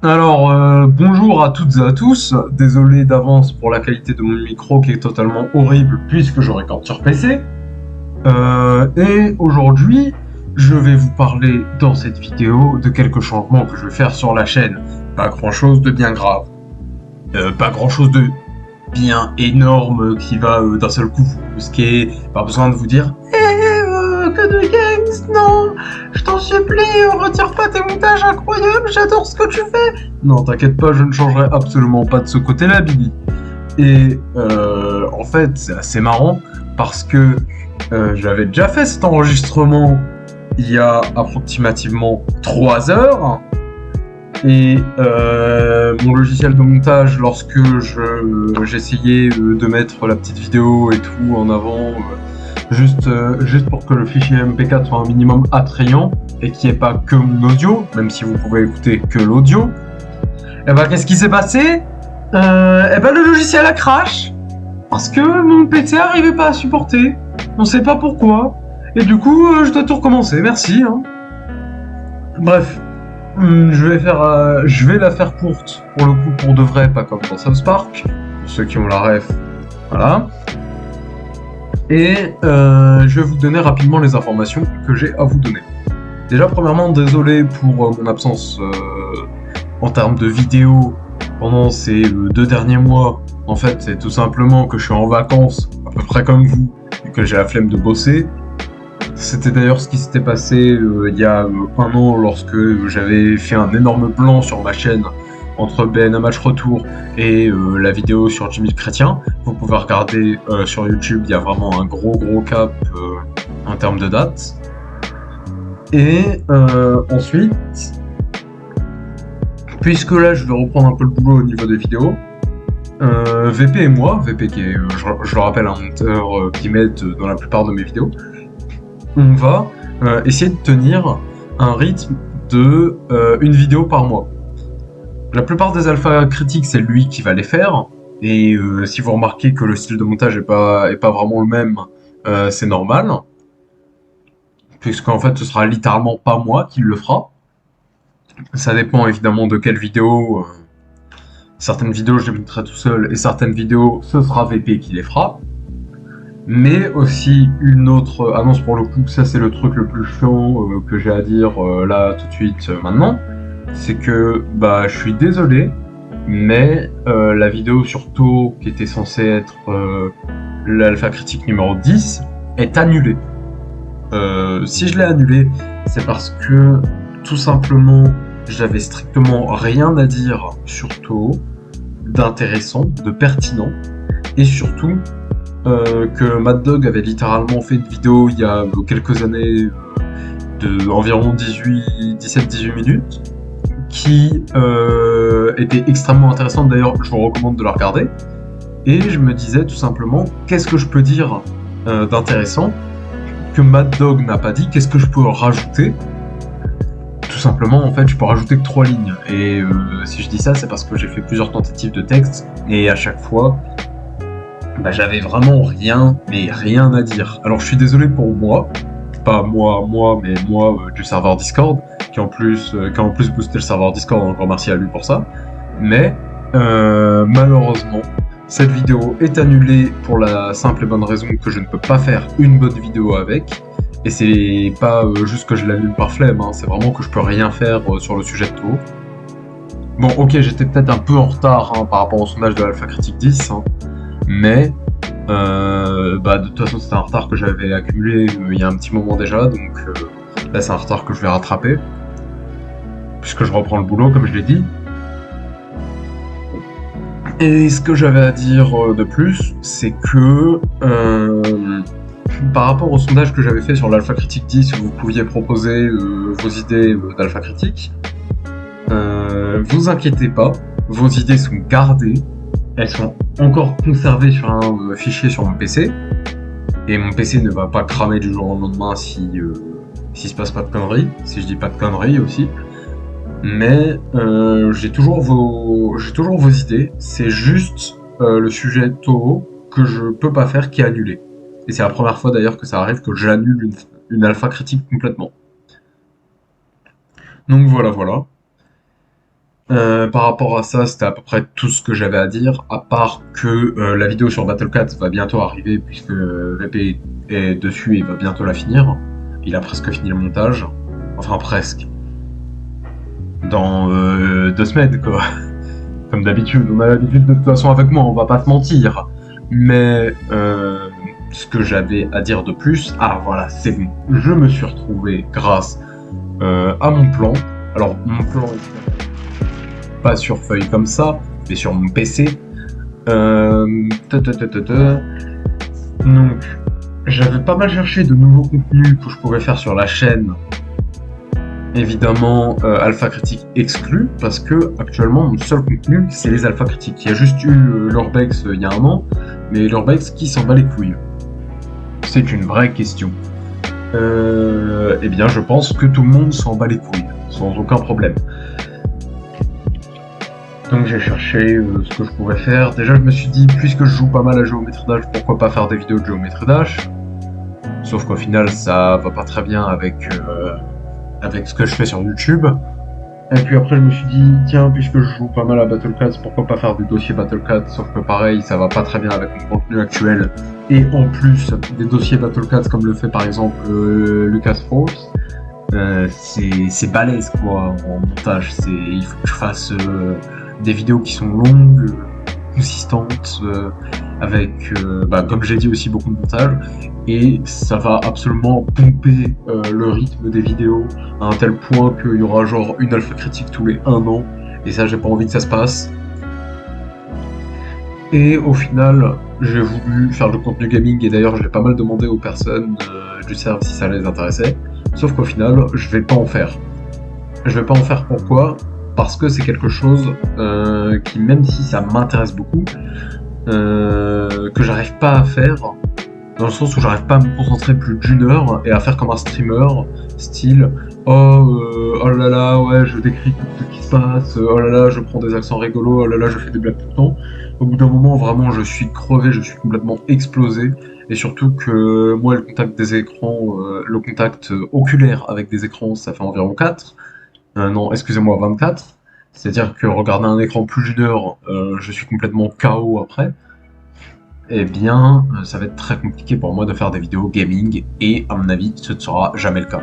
Bonjour à toutes et à tous. Désolé d'avance pour la qualité de mon micro qui est totalement horrible puisque je regarde sur PC. Et aujourd'hui, je vais vous parler dans cette vidéo de quelques changements que je vais faire sur la chaîne. Pas grand chose de bien grave. Pas grand chose de bien énorme qui va d'un seul coup vous brusquer. Pas besoin de vous dire que de games, non, je t'en supplie, retire pas tes montages incroyables, j'adore ce que tu fais. Non, t'inquiète pas, je ne changerai absolument pas de ce côté-là, Billy. Et en fait, c'est assez marrant parce que j'avais déjà fait cet enregistrement il y a approximativement 3 heures. Et mon logiciel de montage, lorsque j'essayais de mettre la petite vidéo et tout en avant, juste pour que le fichier MP4 soit un minimum attrayant et qu'il n'y ait pas que mon audio, même si vous pouvez écouter que l'audio, et ben qu'est-ce qui s'est passé? Et ben le logiciel a crash parce que mon PC n'arrivait pas à supporter. On sait pas pourquoi. Et du coup, je dois tout recommencer. Merci. Hein. Bref. Je vais la faire courte, pour le coup, pour de vrai, pas comme dans South Park, pour ceux qui ont la ref, voilà. Et je vais vous donner rapidement les informations que j'ai à vous donner. Déjà, premièrement, désolé pour mon absence en termes de vidéo pendant ces 2 derniers mois. En fait, c'est tout simplement que je suis en vacances, à peu près comme vous, et que j'ai la flemme de bosser. C'était d'ailleurs ce qui s'était passé il y a 1 an lorsque j'avais fait un énorme plan sur ma chaîne entre BN Match Retour et la vidéo sur Jimmy le Chrétien. Vous pouvez regarder sur YouTube, il y a vraiment un gros cap en termes de date. Et ensuite, puisque là je vais reprendre un peu le boulot au niveau des vidéos, VP et moi, VP qui est, je le rappelle, un monteur qui m'aide dans la plupart de mes vidéos, on va essayer de tenir un rythme de une vidéo par mois. La plupart des alpha critiques, c'est lui qui va les faire, et si vous remarquez que le style de montage est pas vraiment le même, c'est normal, puisqu'en fait ce sera littéralement pas moi qui le fera. Ça dépend évidemment de quelle vidéo. Certaines vidéos je les mettrai tout seul, et certaines vidéos ce sera VP qui les fera. Mais aussi une autre annonce pour le coup, ça c'est le truc le plus chiant que j'ai à dire là tout de suite maintenant, c'est que bah je suis désolé, mais la vidéo sur To qui était censée être l'alpha critique numéro 10 est annulée. Si je l'ai annulée, c'est parce que tout simplement j'avais strictement rien à dire sur To d'intéressant, de pertinent, et surtout que Mad Dog avait littéralement fait une vidéo il y a quelques années de environ 17-18 minutes qui était extrêmement intéressante, d'ailleurs je vous recommande de la regarder, et je me disais tout simplement qu'est-ce que je peux dire d'intéressant que Mad Dog n'a pas dit, qu'est-ce que je peux rajouter. Tout simplement, en fait, je peux rajouter que 3 lignes, et si je dis ça, c'est parce que j'ai fait plusieurs tentatives de texte, et à chaque fois bah, j'avais vraiment rien à dire. Alors je suis désolé pour moi, pas moi, mais moi du serveur Discord, qui a en plus boosté le serveur Discord, encore merci à lui pour ça. Mais malheureusement, cette vidéo est annulée pour la simple et bonne raison que je ne peux pas faire une bonne vidéo avec. Et c'est pas juste que je l'annule par flemme, hein, c'est vraiment que je peux rien faire sur le sujet de tout. Bon, ok, j'étais peut-être un peu en retard hein, par rapport au sondage de l'Alpha Critique 10, hein, mais bah, de toute façon c'était un retard que j'avais accumulé il y a un petit moment déjà, donc là c'est un retard que je vais rattraper, puisque je reprends le boulot comme je l'ai dit. Et ce que j'avais à dire de plus, c'est que par rapport au sondage que j'avais fait sur l'Alpha Critique 10, où vous pouviez proposer vos idées d'Alpha Critique, vous inquiétez pas, vos idées sont gardées, elles sont encore conservées sur un fichier sur mon PC, et mon PC ne va pas cramer du jour au lendemain si se passe pas de conneries, si je dis pas de conneries aussi. Mais j'ai toujours vos idées, c'est juste le sujet Toho que je peux pas faire qui est annulé. Et c'est la première fois d'ailleurs que ça arrive que j'annule une alpha critique complètement. Donc voilà. Par rapport à ça, c'était à peu près tout ce que j'avais à dire, à part que la vidéo sur Battlecat va bientôt arriver, puisque VP est dessus et va bientôt la finir. Il a presque fini le montage. Enfin, presque. Dans 2 semaines, quoi. Comme d'habitude, on a l'habitude de toute façon avec moi, on va pas se mentir. Mais ce que j'avais à dire de plus, ah voilà, c'est bon. Je me suis retrouvé grâce à mon plan. Alors, mon plan, pas sur feuille comme ça, mais sur mon PC. Donc, j'avais pas mal cherché de nouveaux contenus que je pourrais faire sur la chaîne. Évidemment, Alpha Critique exclu, parce que actuellement mon seul contenu c'est les Alpha Critiques. Il y a juste eu l'Urbex il y a un an, mais l'Urbex qui s'en bat les couilles? C'est une vraie question. Eh bien, je pense que tout le monde s'en bat les couilles, sans aucun problème. Donc j'ai cherché ce que je pourrais faire. Déjà, je me suis dit, puisque je joue pas mal à Géométrie Dash, pourquoi pas faire des vidéos de Géométrie Dash? Sauf qu'au final, ça va pas très bien avec ce que je fais sur YouTube. Et puis après, je me suis dit, tiens, puisque je joue pas mal à Battlecats, pourquoi pas faire des dossiers Battlecats? Sauf que pareil, ça va pas très bien avec mon contenu actuel. Et en plus, des dossiers Battlecats comme le fait par exemple Lucas Force, c'est balèze quoi en montage. Il faut que je fasse des vidéos qui sont longues, consistantes, avec, comme j'ai dit aussi, beaucoup de montage. Et ça va absolument pomper le rythme des vidéos à un tel point qu'il y aura genre une alpha critique tous les 1 an. Et ça, j'ai pas envie que ça se passe. Et au final, j'ai voulu faire du contenu gaming, et d'ailleurs, j'ai pas mal demandé aux personnes du service si ça les intéressait. Sauf qu'au final, je vais pas en faire. Je vais pas en faire pourquoi? Parce que c'est quelque chose qui, même si ça m'intéresse beaucoup, que j'arrive pas à faire, dans le sens où j'arrive pas à me concentrer plus d'une heure et à faire comme un streamer, style oh là là, ouais, je décris tout ce qui se passe, oh là là, je prends des accents rigolos, oh là là, je fais des blagues tout le temps. Au bout d'un moment, vraiment, je suis crevé, je suis complètement explosé, et surtout que moi, le contact des écrans, le contact oculaire avec des écrans, ça fait environ 4. Non, excusez-moi, 24. C'est-à-dire que regarder un écran plus d'une heure, je suis complètement KO après. Eh bien, ça va être très compliqué pour moi de faire des vidéos gaming, et à mon avis, ce ne sera jamais le cas.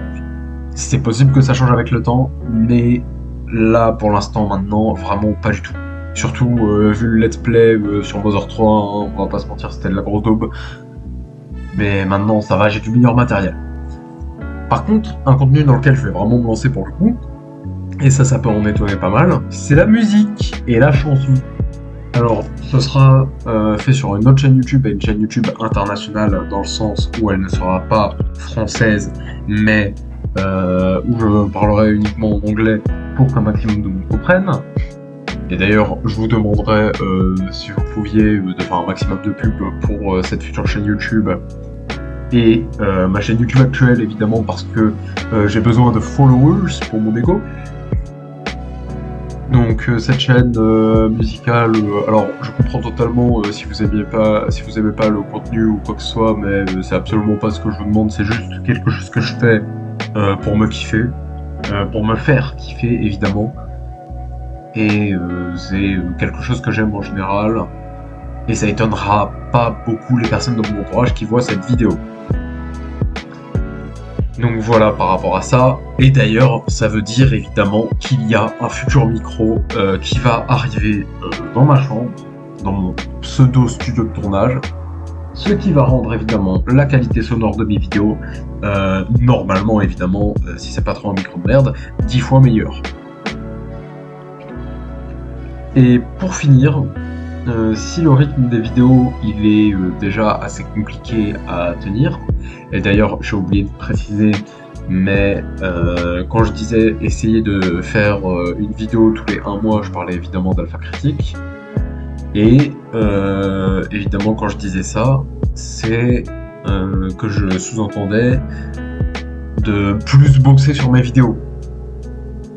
C'est possible que ça change avec le temps, mais là, pour l'instant, maintenant, vraiment pas du tout. Surtout, vu le let's play sur Mother 3, hein, on va pas se mentir, c'était de la grosse daube. Mais maintenant, ça va, j'ai du meilleur matériel. Par contre, un contenu dans lequel je vais vraiment me lancer pour le coup, et ça peut en étonner pas mal, c'est la musique et la chanson. Alors, ce sera fait sur une autre chaîne YouTube, et une chaîne YouTube internationale, dans le sens où elle ne sera pas française, mais où je parlerai uniquement en anglais pour qu'un maximum de monde comprenne. Et d'ailleurs, je vous demanderai si vous pouviez de faire un maximum de pub pour cette future chaîne YouTube. Et ma chaîne YouTube actuelle, évidemment, parce que j'ai besoin de followers pour mon ego. Donc cette chaîne musicale, alors je comprends totalement si vous aimez pas le contenu ou quoi que ce soit, mais c'est absolument pas ce que je vous demande, c'est juste quelque chose que je fais pour me kiffer, pour me faire kiffer évidemment, et c'est quelque chose que j'aime en général, et ça étonnera pas beaucoup les personnes de mon entourage qui voient cette vidéo. Donc voilà par rapport à ça, et d'ailleurs ça veut dire évidemment qu'il y a un futur micro qui va arriver dans ma chambre, dans mon pseudo studio de tournage, ce qui va rendre évidemment la qualité sonore de mes vidéos, normalement évidemment, si c'est pas trop un micro de merde, 10 fois meilleur. Et pour finir, si le rythme des vidéos il est déjà assez compliqué à tenir, et d'ailleurs j'ai oublié de préciser, mais quand je disais essayer de faire une vidéo tous les 1 mois, je parlais évidemment d'Alpha Critique, et évidemment quand je disais ça, c'est que je sous-entendais de plus bosser sur mes vidéos.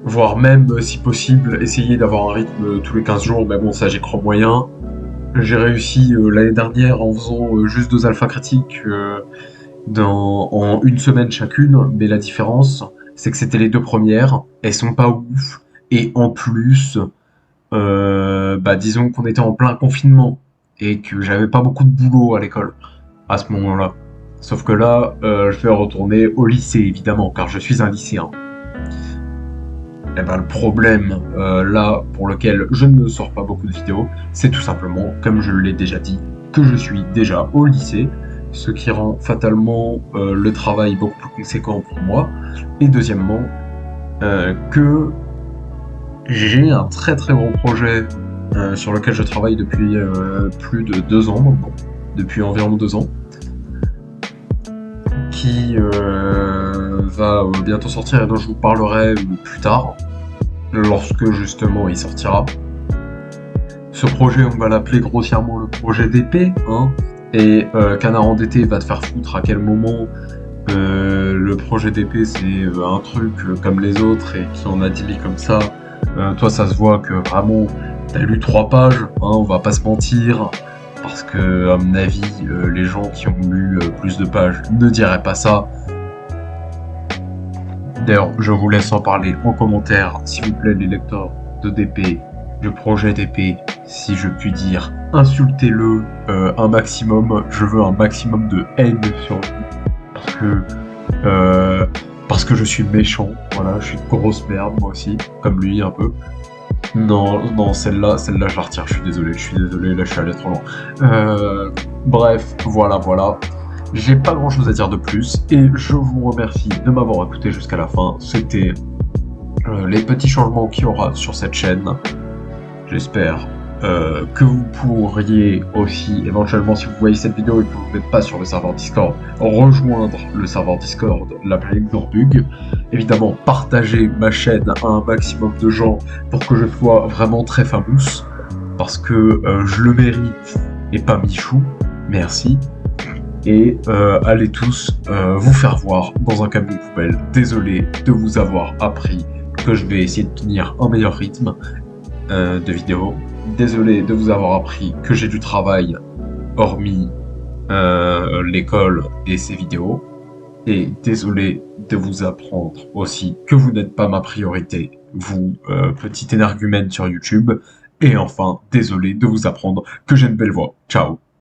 Voire même, si possible, essayer d'avoir un rythme tous les 15 jours, mais bon, ça j'y crois moyen. J'ai réussi l'année dernière en faisant juste 2 alpha critiques en 1 semaine chacune, mais la différence, c'est que c'était les 2 premières, elles sont pas ouf, Et en plus, disons qu'on était en plein confinement et que j'avais pas beaucoup de boulot à l'école à ce moment-là. Sauf que là, je vais retourner au lycée, évidemment, car je suis un lycéen. Et ben, le problème, là, pour lequel je ne sors pas beaucoup de vidéos, c'est tout simplement, comme je l'ai déjà dit, que je suis déjà au lycée, ce qui rend fatalement le travail beaucoup plus conséquent pour moi. Et deuxièmement, que j'ai un très très gros projet sur lequel je travaille depuis plus de 2 ans maintenant, depuis environ 2 ans, qui va bientôt sortir et dont je vous parlerai plus tard, lorsque justement il sortira. Ce projet, on va l'appeler grossièrement le projet d'épée, hein, et Canard endetté va te faire foutre à quel moment le projet d'épée c'est un truc comme les autres et qui en a 10 000 comme ça. Toi ça se voit que vraiment t'as lu 3 pages, hein, on va pas se mentir, parce que à mon avis les gens qui ont lu plus de pages ne diraient pas ça. D'ailleurs je vous laisse en parler en commentaire s'il vous plaît les lecteurs de DP, le projet d'épée, si je puis dire, insultez-le un maximum, je veux un maximum de haine sur lui, parce que je suis méchant, voilà, je suis une grosse merde moi aussi, comme lui un peu. Non, celle-là, je la retire, je suis désolé, là je suis allé trop loin. Bref, voilà. J'ai pas grand chose à dire de plus, et je vous remercie de m'avoir écouté jusqu'à la fin. C'était les petits changements qu'il y aura sur cette chaîne. J'espère que vous pourriez aussi, éventuellement, si vous voyez cette vidéo et que vous n'êtes pas sur le serveur Discord, rejoindre le serveur Discord, l'appelé Gorbug. Évidemment, partagez ma chaîne à un maximum de gens pour que je sois vraiment très famous, parce que je le mérite et pas Michou. Merci. Et allez tous vous faire voir dans un camion poubelle. Désolé de vous avoir appris que je vais essayer de tenir un meilleur rythme de vidéo. Désolé de vous avoir appris que j'ai du travail hormis l'école et ses vidéos. Et désolé de vous apprendre aussi que vous n'êtes pas ma priorité, vous, petit énergumène sur YouTube. Et enfin, désolé de vous apprendre que j'ai une belle voix. Ciao.